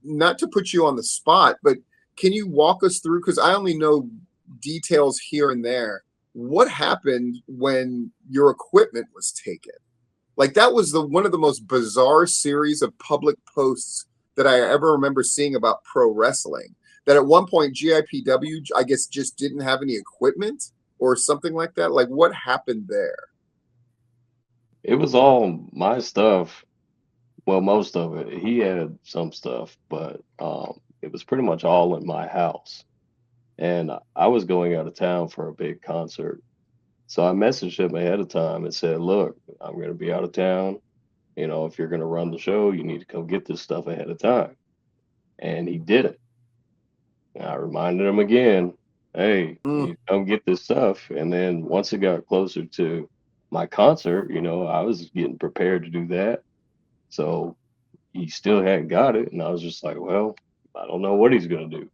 not to put you on the spot, but can you walk us through, because I only know details here and there, what happened when your equipment was taken? Like, that was one of the most bizarre series of public posts that I ever remember seeing about pro wrestling. That at one point GIPW, I guess, just didn't have any equipment or something like that. Like, what happened there? It was all my stuff. Well, most of it. He had some stuff, but it was pretty much all in my house. And I was going out of town for a big concert. So I messaged him ahead of time and said, "Look, I'm going to be out of town. You know, if you're going to run the show, you need to come get this stuff ahead of time." And he did it. And I reminded him again, "Hey, you Mm. need to come get this stuff." And then once it got closer to my concert, I was getting prepared to do that. So he still hadn't got it. And I was just like, well, I don't know what he's going to do.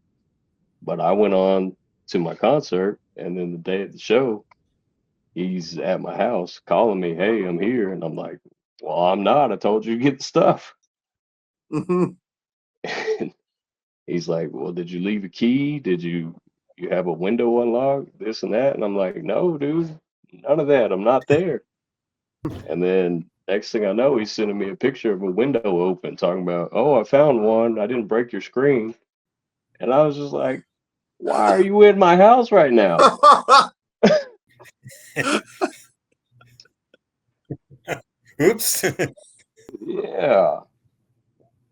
But I went on to my concert. And then the day of the show, he's at my house calling me, "Hey, I'm here." And I'm like, "Well, I'm not. I told you to get the stuff." Mhm. And he's like, "Well, did you leave a key? Did you have a window unlocked? This and that?" And I'm like, "No, dude, none of that. I'm not there." And then next thing I know, he's sending me a picture of a window open, talking about, "Oh, I found one. I didn't break your screen." And I was just like, "Why are you in my house right now?" Oops. Yeah.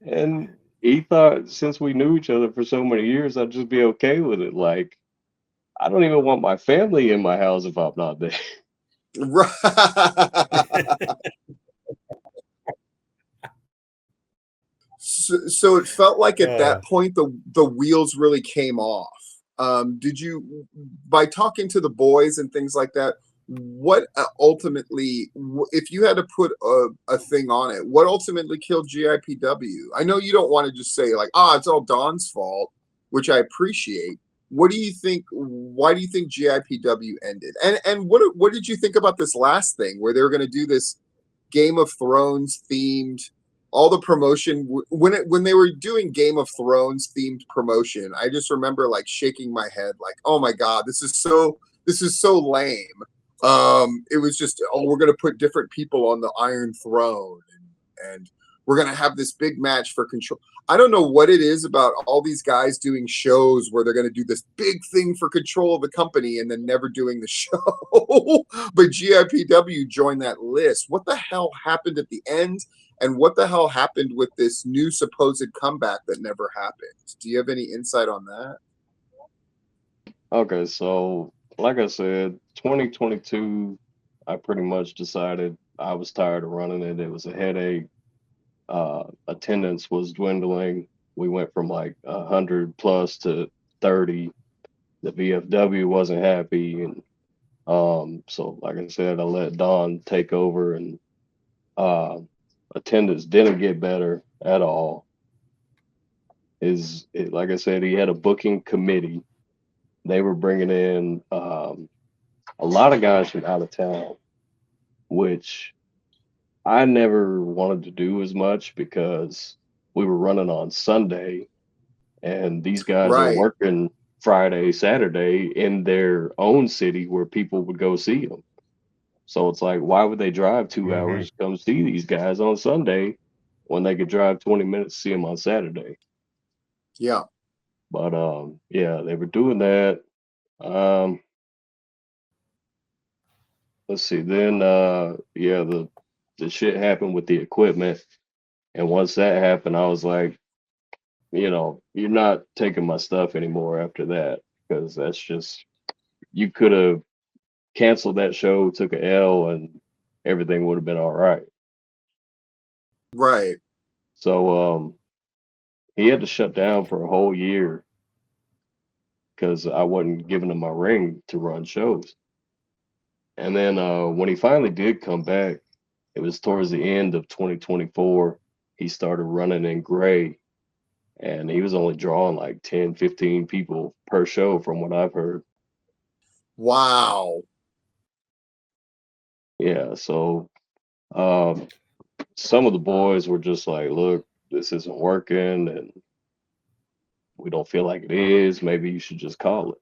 And he thought since we knew each other for so many years, I'd just be okay with it. Like, I don't even want my family in my house if I'm not there. Right. So it felt like at uh, that point the wheels really came off. Did you, by talking to the boys and things like that, what ultimately, if you had to put a thing on it, what ultimately killed GIPW? I know you don't want to just say like, ah, it's all Don's fault, which I appreciate. What do you think? Why do you think GIPW ended? And what did you think about this last thing where they were going to do this Game of Thrones themed, all the promotion when they were doing Game of Thrones themed promotion? I just remember like shaking my head like, oh my god, this is so lame. It was just, oh, we're gonna put different people on the Iron Throne, and we're gonna have this big match for control. I don't know what it is about all these guys doing shows where they're going to do this big thing for control of the company and then never doing the show. But GIPW joined that list. What the hell happened at the end? And what the hell happened with this new supposed comeback that never happened? Do you have any insight on that? Okay, so like I said, 2022, I pretty much decided I was tired of running it. It was a headache. Attendance was dwindling. We went from like 100 plus to 30. The VFW wasn't happy, and so like I said, I let Don take over, and uh, attendance didn't get better at all. Like I said, he had a booking committee. They were bringing in a lot of guys from out of town, which I never wanted to do as much because we were running on Sunday, and these guys are Right. working Friday, Saturday in their own city where people would go see them. So it's like, why would they drive 2 hours mhm. to come see these guys on Sunday when they could drive 20 minutes to see them on Saturday? Yeah. But yeah, they were doing that. Um, let's see. Then yeah, the shit happened with the equipment, and once that happened, I was like, you're not taking my stuff anymore after that because that's just you could have canceled that show, took a L, and everything would have been all right. Right. So he had to shut down for a whole year because I wasn't giving him my ring to run shows. And then when he finally did come back, it was towards the end of 2024. He started running in gray, and he was only drawing like 10, 15 people per show from what I've heard. Wow. Yeah, so um, some of the boys were just like, "Look, this isn't working," and we don't feel like it is. Maybe you should just call it.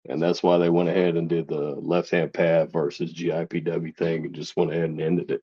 And that's why they went ahead and did the left-hand path versus GIPW thing and just went ahead and ended it.